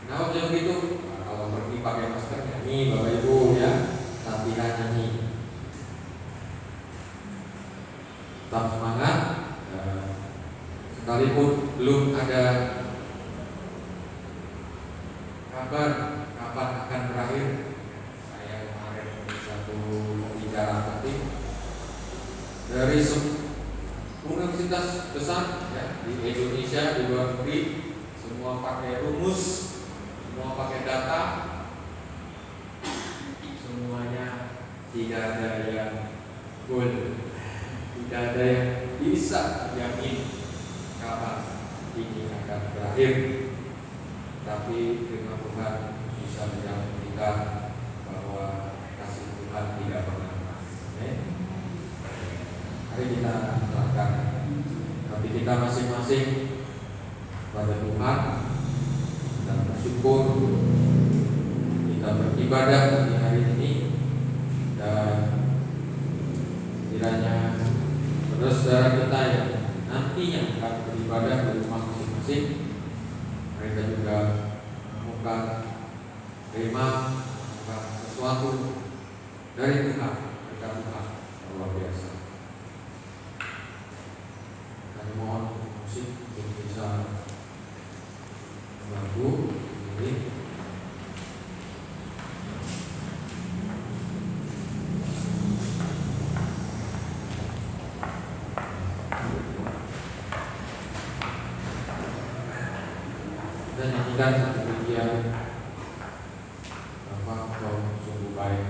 Speaker 1: kenapa bisa begitu? Nah, kalau pergi pakai masker nyanyi Bapak Ibu ya, latihan nyanyi. Tetap semangat. Sekalipun belum ada kabar kapan akan berakhir, saya kemarin satu pembicaraan tadi dari universitas besar ya, di Indonesia, di luar negeri, semua pakai rumus, semua pakai data, semuanya tidak ada yang goal, tidak ada yang bisa menjamin kapan ini akan berakhir. Tapi firman Tuhan bisa menjamin kita bahwa kasih Tuhan tidak pernah berakhir. Mari kita serahkan hati kita masing-masing pada Tuhan dan bersyukur kita beribadah di hari ini, dan kiranya saudara-saudara kita yang nantinya akan beribadah di rumah masing-masing, mereka juga menemukan sesuatu dari Tuhan, berkat Tuhan luar biasa. Kami mohon musik untuk bisa membantu ini. Dan nyanyikan satu pujian, Bapa Kau sungguh baik.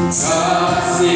Speaker 2: Kasih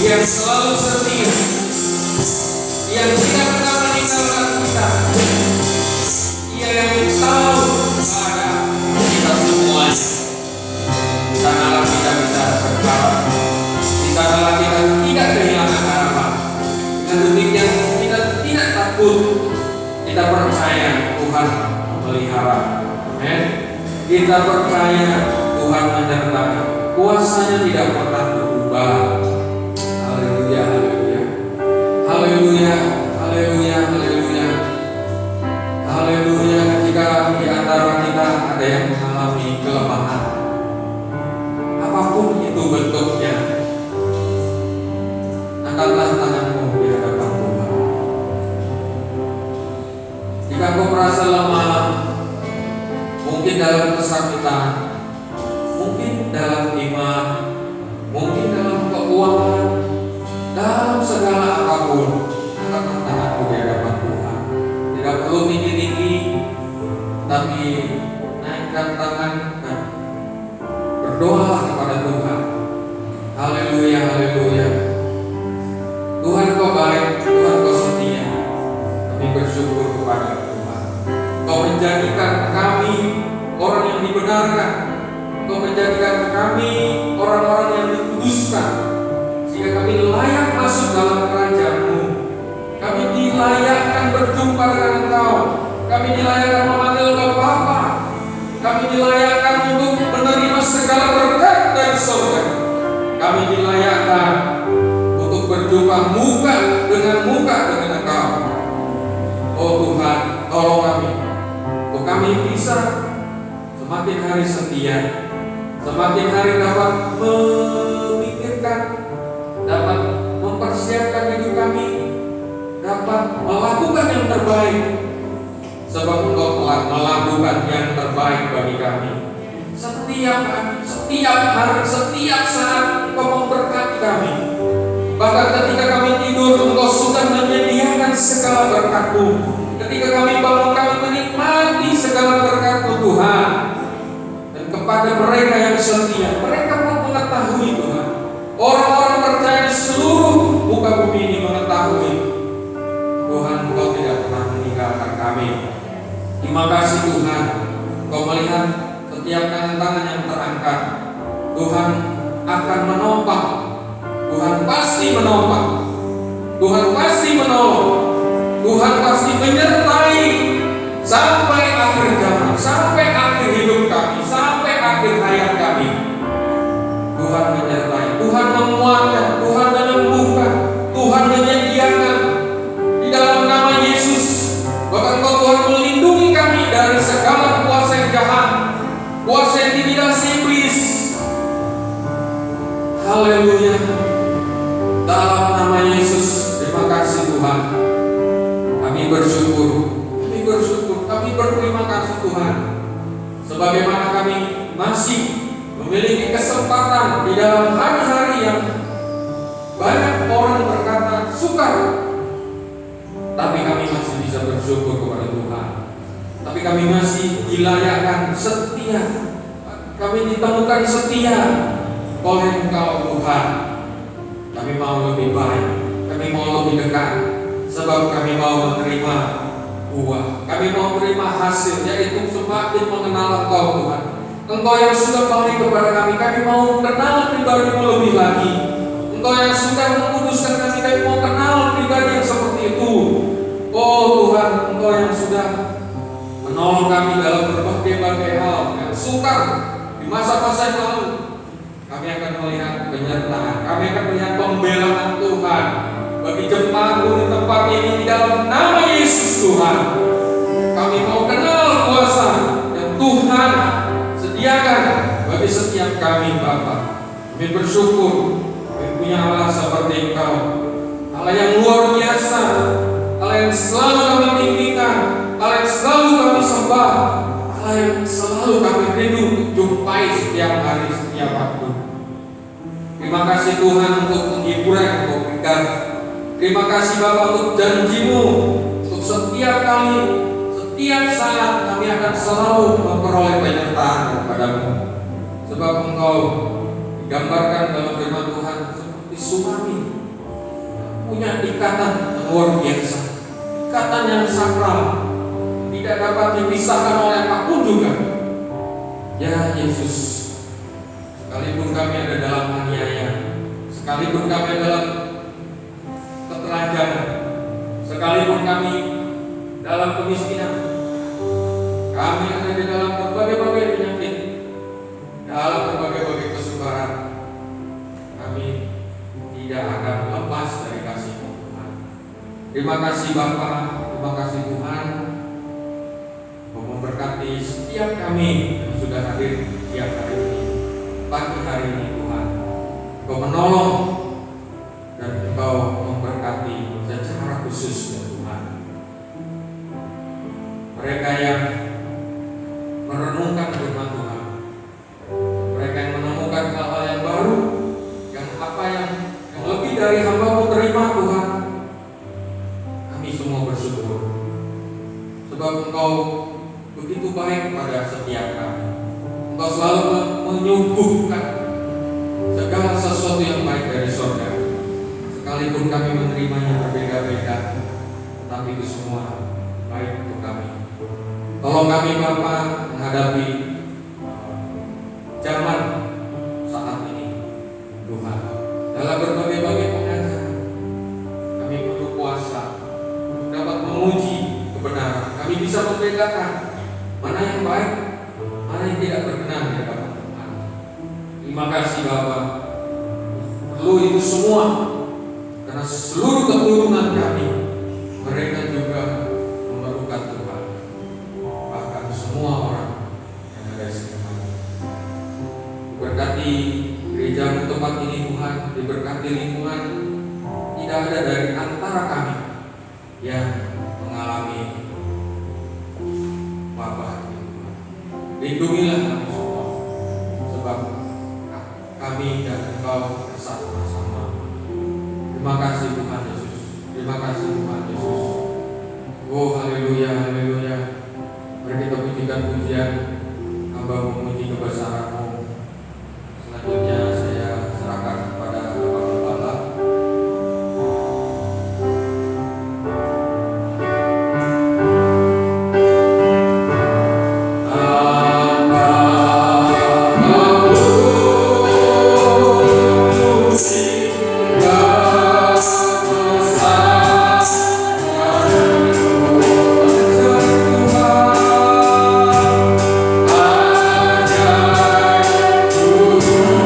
Speaker 1: Yang selalu setia, yang tidak pernah meninggalkan kita, Dia yang tahu pada kita semuanya. Di sanalah kita bisa berharap, di sanalah kita tidak kehilangan harapan. Dengan demikian kita tidak takut, kita percaya Tuhan memelihara. Amen. Kita percaya Tuhan menyertai, kuasa-Nya tidak pernah berubah. Haleluya, haleluya, haleluya, haleluya, haleluya, haleluya. Ketika di antara kita ada yang mengalami kelemahan, apapun itu bentuknya, angkatlah tanganmu di hadapan Tuhan. Jika kau merasa lemah, mungkin dalam kesakitan, mungkin dalam iman, mungkin dalam keuangan, dalam segala apapun, angkatlah tanganmu di hadapan Tuhan. Tidak perlu tinggi-tinggi, tapi naikkan tangan dan berdoa kepada Tuhan. Haleluya, haleluya. Tuhan Kau baik, Tuhan Kau setia. Kami bersyukur kepada Tuhan. Kau menjadikan kami orang yang dibenarkan. Kau menjadikan kami orang-orang yang dikuduskan, sehingga kami layak masuk dalam kerajaan-Mu. Kami dilayakkan berjumpa dengan Engkau. Kami dilayakkan memanggil Engkau Bapa. Kami dilayakkan untuk menerima segala berkat dari surga. Kami dilayakkan untuk berjumpa muka dengan Engkau. Oh Tuhan, tolong kami, untuk kami bisa semakin hari setia, semakin hari dapat memikirkan, dapat mempersiapkan hidup kami, dapat melakukan yang terbaik, sebab Engkau telah melakukan yang terbaik bagi kami. Setiap hari, setiap saat Engkau memberkati kami. Bahkan ketika kami tidur, Engkau sudah menyediakan segala berkat-Mu. Ketika kami bangun, kami menikmati segala berkat-Mu Tuhan. Dan kepada mereka yang setia, mereka pun mengetahui Tuhan. Orang-orang percaya di seluruh muka bumi ini mengetahui Tuhan, Engkau tidak pernah meninggalkan kami. Terima kasih Tuhan, Engkau melihat setiap tangan-tangan yang terangkat. Tuhan akan menopang, Tuhan pasti menopang, Tuhan pasti menolong, Tuhan pasti menyertai sampai akhir zaman, sampai akhir hidup kami, sampai akhir hayat kami. Tuhan menyertai, Tuhan menguatkan, Tuhan menyembuhkan, Tuhan menyediakan di dalam nama Yesus. Bahkan Tuhan melindungi kami dari segala kuasa yang jahat, kuasa intimidasi iblis. Haleluya. Dalam nama Yesus, terima kasih Tuhan. Kami bersyukur, kami berterima kasih Tuhan. Sebagaimana kami masih memiliki kesempatan di dalam hari-hari yang banyak orang berkata sukar, tapi kami masih bisa bersyukur kepada Tuhan. Tapi kami masih dilayakkan setia, kami ditemukan setia oleh Engkau Tuhan. Kami mau lebih baik, kami mau lebih dekat, sebab kami mau menerima buah. Kami mau terima hasil, yaitu semakin mengenal Engkau Tuhan. Engkau yang sudah baik kepada kami mau kenal pribadi-Mu lebih lagi. Engkau yang sudah menguduskan kami mau kenal pribadi yang seperti itu. Oh Tuhan, Engkau yang sudah menolong kami dalam berbagai hal yang sukar di masa-masa yang lalu. Kami akan melihat penyertaan, kami akan melihat pembelaan Tuhan bagi jemaat-Mu di tempat ini di dalam nama Yesus Tuhan. Kami mau kenal kuasa yang Tuhan sediakan bagi setiap kami Bapa. Kami bersyukur kami punya Allah seperti Engkau, Allah yang luar biasa, Allah yang selalu kami tinggikan, Allah yang selalu kami sembah, Allah yang selalu kami rindu jumpai setiap hari, setiap waktu. Terima kasih Tuhan untuk penghiburan yang Kau berikan. Terima kasih Bapa untuk janji-Mu, untuk setiap kali, setiap saat kami akan selalu memperoleh penyertaan daripada-Mu. Sebab Engkau digambarkan dalam firman Tuhan seperti tsunami, punya ikatan yang luar biasa, ikatan yang sakral, tidak dapat dipisahkan oleh apapun juga. Ya Yesus, sekalipun kami ada dalam aniaya, sekalipun kami dalam ketelanjangan, sekalipun kami dalam kemiskinan, kami ada di dalam berbagai-bagai penyakit, dalam berbagai-bagai kesukaran, kami tidak akan lepas dari kasih-Mu Tuhan. Terima kasih Bapa, terima kasih Tuhan, Kau memberkati setiap kami yang sudah hadir setiap hari ini, pagi hari ini Tuhan. Kau menolong dan Engkau memberkati secara khusus ya Tuhan. Mereka yang merenungkan firman Tuhan, mereka yang menemukan hal-hal yang baru, yang apa yang lebih dari hamba-Mu terima Tuhan, kami semua bersyukur. Sebab Engkau begitu baik pada setiap kami. Engkau selalu menyuguhkan segala sesuatu yang baik dari surga. Sekalipun kami menerimanya berbeda-beda, tapi itu semua baik untuk kami. Tolong kami Bapa menghadapi zaman saat ini Tuhan. Dalam berbagai-bagai pengajaran, kami perlu kuasa untuk dapat menguji kebenaran. Kami bisa membedakan mana yang baik, mana yang tidak berkenan di hadapan Tuhan. Terima kasih Bapa. Perlu itu semua, karena seluruh keturunan kami, mereka juga memerlukan Tuhan. Bahkan semua orang yang ada di sini. Berkati gereja-Mu tempat ini Tuhan, diberkati lingkungan, tidak ada dari antara kami yang mengalami wabah ini Tuhan. Lindungilah kami semua, sebab kami dan Engkau bersama-sama. Terima kasih Tuhan Yesus, terima kasih Tuhan Yesus. Oh haleluya, haleluya. Mari kita pujikan pujian, hamba memuji kebesaran-Mu. Selanjutnya saya serahkan kepada Bapak Gembala.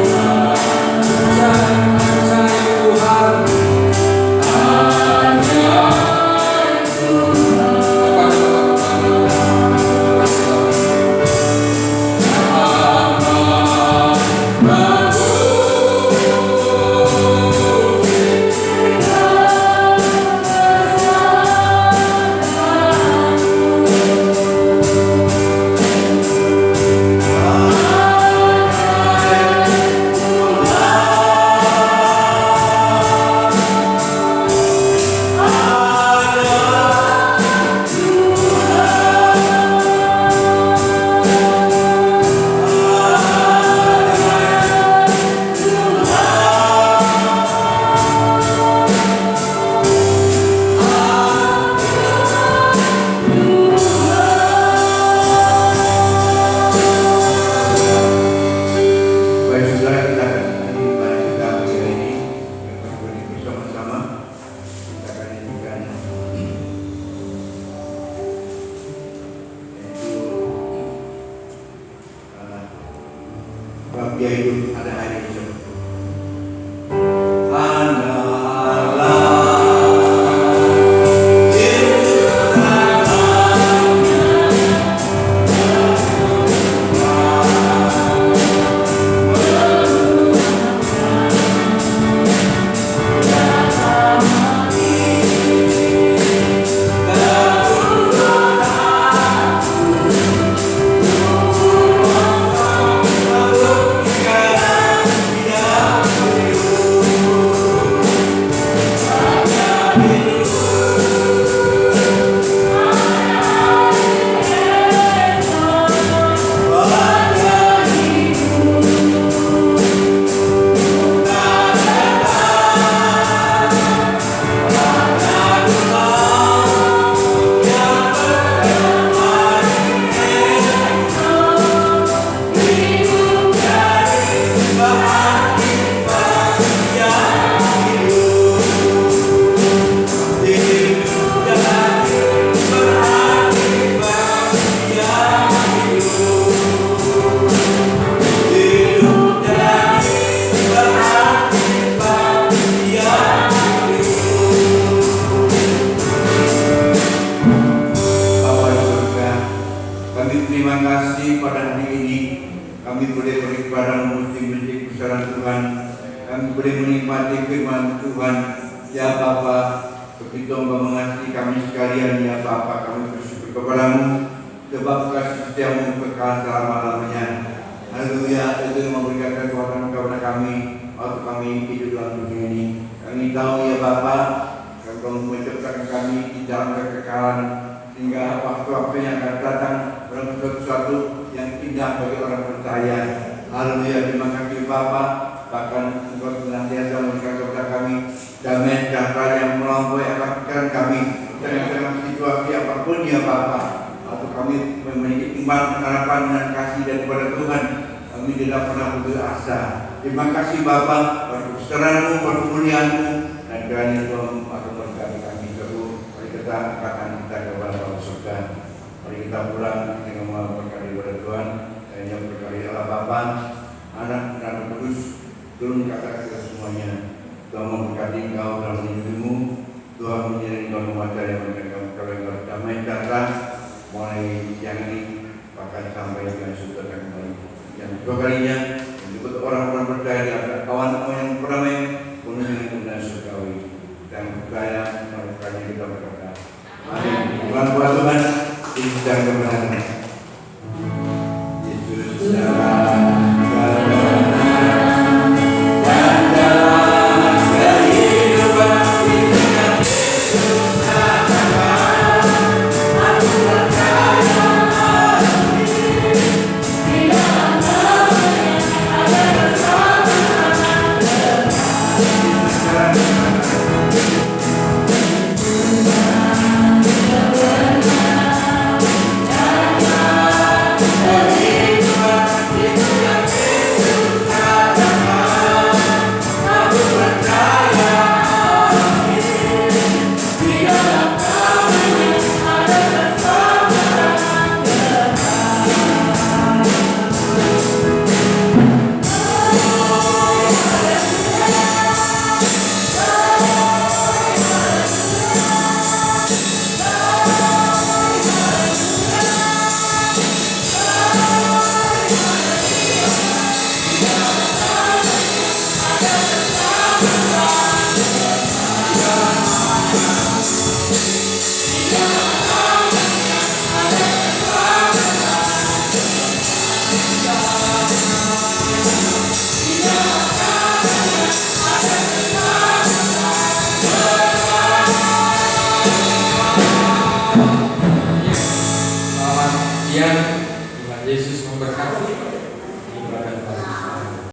Speaker 2: Ajar sebab Dia hidup ada hari esok. Terima kasih Bapa, untuk keserangan-Mu, perkemuliaan-Mu, dan kiranya Tuhan akan berkati kami terus. Mari kita angkatkan kita kepada Bapa surga. Mari kita pulang dengan berkati kepada Tuhan, dan yang berkati Allah Bapa, Anak dan Roh Kudus, turun kata kita semuanya. Tuhan memberkati Engkau dalam hidupmu. Tuhan mengiringi Engkau membaca yang memberikan kau damai sejahtera mulai siang ini bahkan sampai dengan sudah kembali. Yang kedua kalinya untuk orang-orang percaya di antara kawan-kawan yang berdamai penuh dengan kemuliaan surgawi dan percaya melalui kita berkata amin. Tuhan Tuhan dan kebenaran Yesus
Speaker 1: Tuhan Yesus memberkati.